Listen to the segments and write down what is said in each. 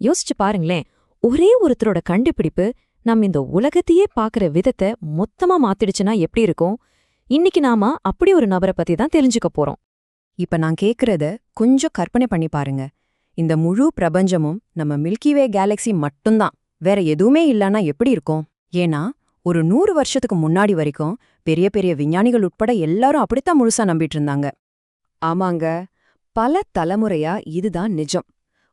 யோசிச்சு பாருங்களேன், ஒரே ஒருத்தரோட கண்டுபிடிப்பு நம்ம இந்த உலகத்தையே பாக்குற விதத்தை மொத்தமா மாத்திடுச்சுன்னா எப்படி இருக்கும்? இன்னைக்கு நாம அப்படி ஒரு நபரை பத்தி தான் தெரிஞ்சுக்க போறோம். இப்ப நான் கேக்குறத கொஞ்சம் கற்பனை பண்ணி பாருங்க. இந்த முழு பிரபஞ்சமும் நம்ம மில்கிவே கேலக்ஸி மட்டும்தான், வேற எதுவுமே இல்லனா எப்படி இருக்கும்? ஏன்னா ஒரு 100 வருஷத்துக்கு முன்னாடி வரைக்கும் பெரிய பெரிய விஞ்ஞானிகள் உட்பட எல்லாரும் அப்படித்தான் முழுசா நம்பிட்டு இருந்தாங்க. ஆமாங்க, பல தலைமுறையா இதுதான் நிஜம்.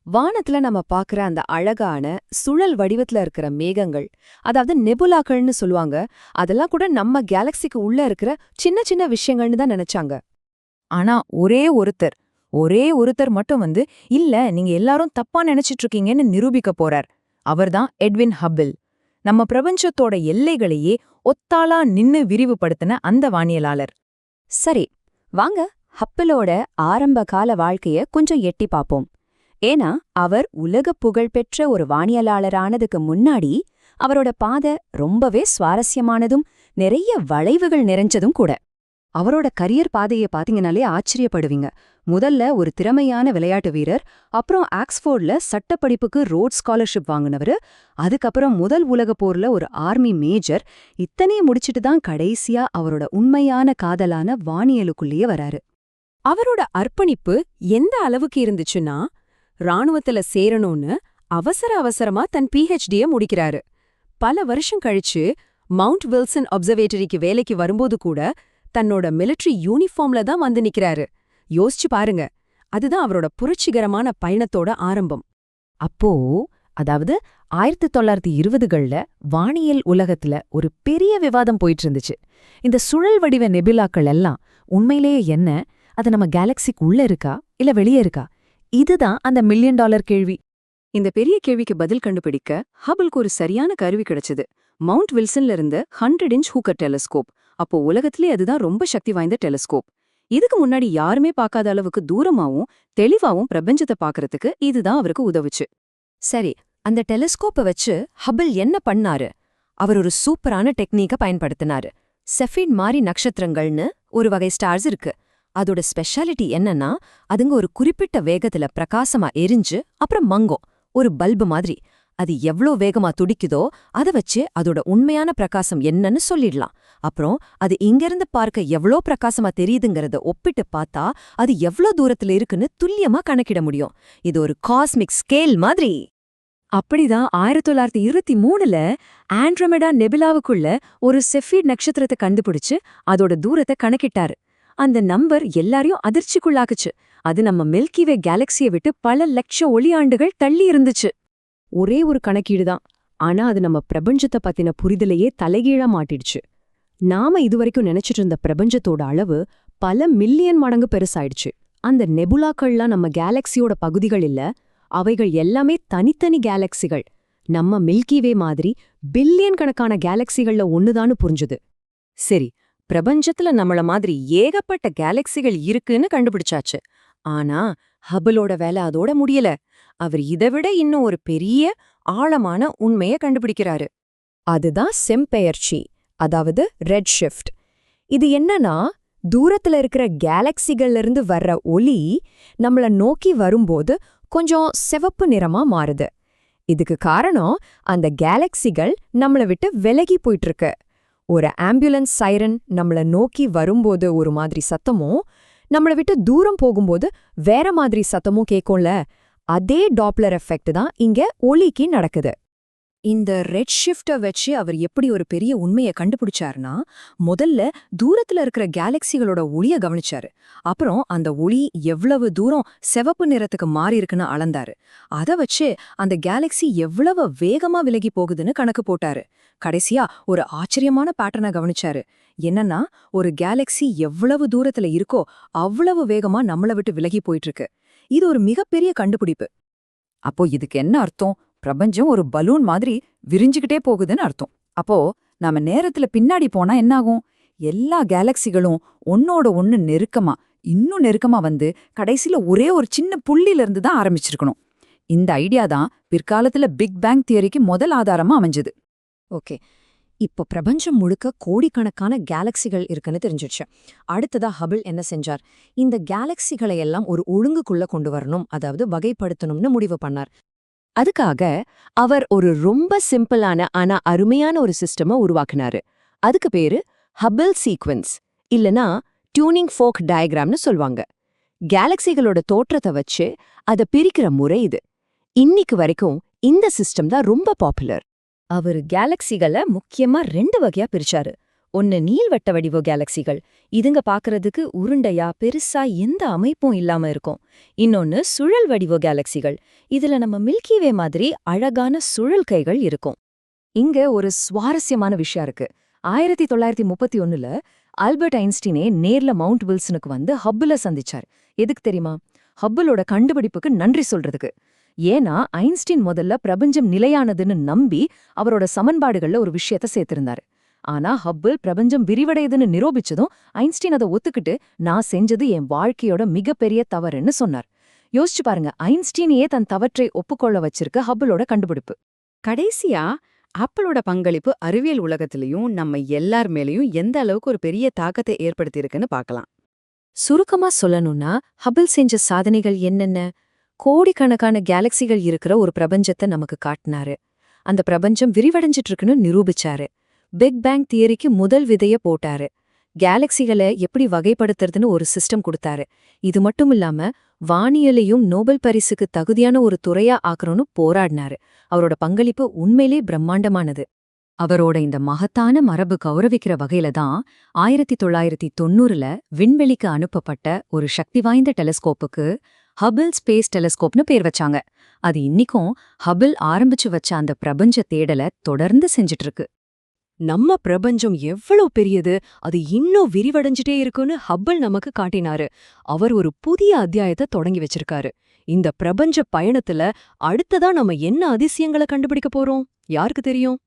வானத்துல நம்ம பாக்குற அந்த அழகான சுழல் வடிவத்துல இருக்கிற மேகங்கள், அதாவது நெபுலாக்கள்னு சொல்லுவாங்க, அதெல்லாம் கூட நம்ம கேலக்சிக்கு உள்ள இருக்கிற சின்ன சின்ன விஷயங்கள்னு தான் நினைச்சாங்க. ஆனா ஒரே ஒருத்தர் மட்டும் இல்ல, நீங்க எல்லாரும் தப்பா நினைச்சிட்டு இருக்கீங்கன்னு நிரூபிக்க போறார். அவர்தான் எட்வின் ஹப்பிள். நம்ம பிரபஞ்சத்தோட எல்லைகளையே ஒத்தாளா நின்னு விரிவுபடுத்தின அந்த வானியலாளர். சரி, வாங்க ஹப்பிளோட ஆரம்ப கால வாழ்க்கைய கொஞ்சம் எட்டி பாப்போம். ஏன்னா அவர் உலக புகழ்பெற்ற ஒரு வானியலாளரானதுக்கு முன்னாடி அவரோட பாதை ரொம்பவே சுவாரஸ்யமானதும் நிறைய வளைவுகள் நிறைஞ்சதும் கூட. அவரோட கரியர் பாதையை பாத்தீங்கனாலே ஆச்சரியப்படுவீங்க. முதல்ல ஒரு திறமையான விளையாட்டு வீரர், அப்புறம் ஆக்ஸ்போர்ட்ல சட்டப்படிப்புக்கு ரோட் ஸ்காலர்ஷிப் வாங்கினவரு, அதுக்கப்புறம் முதல் உலக போர்ல ஒரு ஆர்மி மேஜர். இத்தனையும் முடிச்சிட்டு தான் கடைசியா அவரோட உண்மையான காதலான வானியலுக்குள்ளேயே வராரு. அவரோட அர்ப்பணிப்பு எந்த அளவுக்கு இருந்துச்சுன்னா, ராணுவத்துல சேரணும்னு அவசரமா தன் PhD-ய முடிக்கிறாரு. பல வருஷம் கழிச்சு மவுண்ட் வில்சன் அப்சர்வேட்டரிக்கு வேலைக்கு வரும்போது கூட தன்னோட மிலிட்டரி யூனிஃபார்ம்ல தான் வந்து நிக்கிறாரு. யோசிச்சு பாருங்க, அதுதான் அவரோட புரட்சிகரமான பயணத்தோட ஆரம்பம். அப்போ அதாவது 1920கள்ல வானியல் உலகத்துல ஒரு பெரிய விவாதம் போயிட்டு இருந்துச்சு. இந்த சுழல் வடிவ நெபுலாக்கள் எல்லாம் உண்மையிலேயே என்ன? அது நம்ம கேலக்சிக்கு உள்ள இருக்கா இல்ல வெளியே இருக்கா? இதுதான் அந்த $1 மில்லியன் கேள்வி. இந்த பெரிய கேள்விக்கு பதில் கண்டுபிடிக்க ஹபிள்க்கு ஒரு சரியான கருவி கிடைச்சது. மவுண்ட் வில்சன்ல இருந்து 100 இன்ச் ஹூக்கர் டெலிஸ்கோப். அப்போ உலகத்திலே அதுதான் ரொம்ப சக்தி வாய்ந்த டெலிஸ்கோப். இதுக்கு முன்னாடி யாருமே பார்க்காத அளவுக்கு தூரமாவும் தெளிவாவும் பிரபஞ்சத்தை பார்க்கறதுக்கு இதுதான் அவருக்கு உதவுச்சு. சரி, அந்த டெலிஸ்கோப்பை வச்சு ஹபிள் என்ன பண்ணாரு? அவர் ஒரு சூப்பரான டெக்னிக்க பயன்படுத்தினாரு. செஃபிட் மாதிரி நட்சத்திரங்கள்னு ஒரு வகை ஸ்டார்ஸ் இருக்கு. அதோட ஸ்பெஷாலிட்டி என்னன்னா, அதுங்க ஒரு குறிப்பிட்ட வேகத்துல பிரகாசமா எரிஞ்சு அப்புறம் மங்கும், ஒரு பல்பு மாதிரி. அது எவ்ளோ வேகமா துடிக்குதோ அதை வச்சு அதோட உண்மையான பிரகாசம் என்னன்னு சொல்லிடலாம். அப்புறம் அது இங்கிருந்து பார்க்க எவ்ளோ பிரகாசமா தெரியுதுங்கிறத ஒப்பிட்டு பார்த்தா அது எவ்ளோ தூரத்துல இருக்குன்னு துல்லியமா கணக்கிட முடியும். இது ஒரு காஸ்மிக் ஸ்கேல் மாதிரி. அப்படிதான் 1923ல ஆண்ட்ரோமெடா நெபுலாவுக்குள்ள ஒரு செஃபிட் நட்சத்திரத்தை கண்டுபிடிச்சு அதோட தூரத்தை கணக்கிட்டாரு. அந்த நம்பர் எல்லாரையும் அதிர்ச்சிக்குள்ளாக்குச்சு. அது நம்ம மில்கிவே கேலக்சியை விட்டு பல லட்சம் ஒளியாண்டுகள் தள்ளி இருந்துச்சு. ஒரே ஒரு கணக்கீடுதான், ஆனா அது நம்ம பிரபஞ்சத்தை பத்தின புரிதலையே தலைகீழா மாட்டிடுச்சு. நாம இதுவரைக்கும் நினைச்சிட்டு இருந்த பிரபஞ்சத்தோட அளவு பல மில்லியன் மடங்கு பெருசாயிடுச்சு. அந்த நெபுலாக்கள்லாம் நம்ம கேலக்சியோட பகுதிகள் இல்ல, அவைகள் எல்லாமே தனித்தனி கேலக்சிகள். நம்ம மில்கிவே மாதிரி பில்லியன் கணக்கான கேலக்சிகள்ல ஒண்ணுதான்னு புரிஞ்சுது. சரி, பிரபஞ்சத்துல நம்மள மாதிரி ஏகப்பட்ட கேலக்சிகள் இருக்குன்னு கண்டுபிடிச்சாச்சு. ஆனா ஹபிளோட வேலை அதோட முடியல. அவர் இதைவிட இன்னும் ஒரு பெரிய ஆழமான உண்மைய கண்டுபிடிக்கிறாரு. அதுதான் செம்பெயர்ச்சி, அதாவது ரெட் ஷிஃப்ட். இது என்னன்னா, தூரத்துல இருக்கிற கேலக்சிகள்ல இருந்து வர்ற ஒளி நம்மள நோக்கி வரும்போது கொஞ்சம் சிவப்பு நிறமா மாறுது. இதுக்கு காரணம் அந்த கேலக்சிகள் நம்மள விட்டு விலகி போயிட்டு இருக்கு. ஒரு ஆம்புலன்ஸ் சைரன் நம்மள நோக்கி வரும்போது ஒரு மாதிரி சத்தமும், நம்மள விட்டு தூரம் போகும்போது வேற மாதிரி சத்தமும் கேட்கும்ல, அதே டாப்ளர் எஃபெக்ட் தான் இங்க ஒளிக்கு நடக்குது. இந்த ரெட் ஷிஃப்ட வச்சு அவர் எப்படி ஒரு பெரிய உண்மையை கண்டுபிடிச்சாருன்னா, முதல்ல தூரத்துல இருக்கிற கேலக்சிகளோட ஒளிய கவனிச்சாரு. அப்புறம் அந்த ஒளி எவ்வளவு தூரம் சிவப்பு நிறத்துக்கு மாறி இருக்குன்னு அளந்தாரு. அதை வச்சு அந்த கேலக்சி எவ்வளவு வேகமா விலகி போகுதுன்னு கணக்கு போட்டாரு. கடைசியா ஒரு ஆச்சரியமான பேட்டர்னை கவனிச்சாரு. என்னன்னா, ஒரு கேலக்சி எவ்வளவு தூரத்துல இருக்கோ அவ்வளவு வேகமா நம்மள விட்டு விலகி போயிட்டு இருக்கு. இது ஒரு மிகப்பெரிய கண்டுபிடிப்பு. அப்போ இதுக்கு என்ன அர்த்தம்? பிரபஞ்சம் ஒரு பலூன் மாதிரி விரிஞ்சுக்கிட்டே போகுதுன்னு அர்த்தம். அப்போ நாம நேரத்துல பின்னாடி போனா என்னாகும்? எல்லா கேலக்சிகளும் ஒன்னோட ஒன்னு நெருக்கமா, இன்னும் நெருக்கமா கடைசியில ஒரே ஒரு சின்ன புள்ளில இருந்து தான் ஆரம்பிச்சிருக்கணும். இந்த ஐடியா தான் பிற்காலத்துல பிக் பேங் தியரிக்கு முதல் ஆதாரமா அமைஞ்சது. ஓகே, இப்போ பிரபஞ்சம் முழுக்க கோடிக்கணக்கான கேலக்சிகள் இருக்குன்னு தெரிஞ்சிடுச்சு. அடுத்ததா ஹபிள் என்ன செஞ்சார்? இந்த கேலக்சிகளை எல்லாம் ஒரு ஒழுங்குக்குள்ள கொண்டு வரணும், அதாவது வகைப்படுத்தணும்னு முடிவு பண்ணார். அதுக்காக அவர் ஒரு ரொம்ப சிம்பிளான ஆனா அருமையான ஒரு சிஸ்டமை உருவாக்குனாரு. அதுக்கு பேரு ஹபிள் சீக்வென்ஸ், இல்லனா டியூனிங் ஃபோக் டயக்ராம்னு சொல்வாங்க. கேலக்சிகளோட தோற்றத்தை வச்சு அதை பிரிக்கிற முறை இது. இன்னைக்கு வரைக்கும் இந்த சிஸ்டம் தான் ரொம்ப பாப்புலர். அவர் கேலக்சிகளை முக்கியமா 2 வகையா பிரிச்சாரு. ஒன்னு நீள்வட்ட வடிவ கேலக்சிகள், இதுங்க பாக்குறதுக்கு உருண்டையா பெருசா எந்த அமைப்பும் இல்லாம இருக்கும். இன்னொன்னு சுழல் வடிவ கேலக்சிகள், இதுல நம்ம மில்கிவே மாதிரி அழகான சுழல் கைகள் இருக்கும். இங்க ஒரு சுவாரஸ்யமான விஷயம் இருக்கு. 1931ல ஆல்பர்ட் ஐன்ஸ்டீனே நேர்ல மவுண்ட் வில்சனுக்கு வந்து ஹப்பிள சந்திச்சார். எதுக்கு தெரியுமா? ஹப்பிளோட கண்டுபிடிப்புக்கு நன்றி சொல்றதுக்கு. ஏன்னா ஐன்ஸ்டீன் முதல்ல பிரபஞ்சம் நிலையானதுன்னு நம்பி அவரோட சமன்பாடுகள்ல ஒரு விஷயத்த சேர்த்திருந்தாரு. ஆனா ஹப்பிள் பிரபஞ்சம் விரிவடையுதுன்னு நிரூபிச்சதும் ஐன்ஸ்டீன் அதை ஒத்துக்கிட்டு நான் செஞ்சது என் வாழ்க்கையோட மிகப்பெரிய தவறுன்னு சொன்னார். யோசிச்சு பாருங்க, ஐன்ஸ்டீனையே தன் தவற்றை ஒப்புக்கொள்ள வச்சிருக்க ஹப்பிளோட கண்டுபிடிப்பு. கடைசியா ஆப்பிளோட பங்களிப்பு அறிவியல் உலகத்திலயும் நம்ம எல்லார் மேலயும் எந்த அளவுக்கு ஒரு பெரிய தாக்கத்தை ஏற்படுத்தியிருக்குன்னு பார்க்கலாம். சுருக்கமா சொல்லணும்னா ஹபிள் செஞ்ச சாதனைகள் என்னென்ன? கோடிக்கணக்கான கேலக்சிகள் இருக்கிற ஒரு பிரபஞ்சத்தை நமக்கு காட்டினாரு. அந்த பிரபஞ்சம் விரிவடைஞ்சிட்டு இருக்குன்னு நிரூபிச்சாரு. பிக் பேங் தியரிக்கு முதல் விதைய போட்டாரு. கேலக்சிகளை எப்படி வகைப்படுத்துறதுன்னு ஒரு சிஸ்டம் கொடுத்தாரு. இது மட்டும் இல்லாம வானியலையும் நோபல் பரிசுக்கு தகுதியான ஒரு துறையா ஆக்கணும்னு போராடினாரு. அவரோட பங்களிப்பு உண்மையிலே பிரம்மாண்டமானது. அவரோட இந்த மகத்தான மரபு கௌரவிக்கிற வகையில தான் 1990ல விண்வெளிக்கு அனுப்பப்பட்ட ஒரு சக்தி வாய்ந்த டெலஸ்கோப்புக்கு ஹபிள் ஸ்பேஸ் டெலஸ்கோப்னு பேர் வச்சாங்க. அது இன்னிக்கும் ஹபிள் ஆரம்பிச்சு வச்ச அந்த பிரபஞ்ச தேடலை தொடர்ந்து செஞ்சிட்டு இருக்கு. நம்ம பிரபஞ்சம் எவ்வளவு பெரியது, அது இன்னும் விரிவடைஞ்சிட்டே இருக்குன்னு ஹப்பிள் நமக்கு காட்டினாரு. அவர் ஒரு புதிய அத்தியாயத்தை தொடங்கி வச்சிருக்காரு. இந்த பிரபஞ்ச பயணத்துல அடுத்ததா நம்ம என்ன அதிசயங்களை கண்டுபிடிக்க போறோம்? யாருக்கு தெரியும்?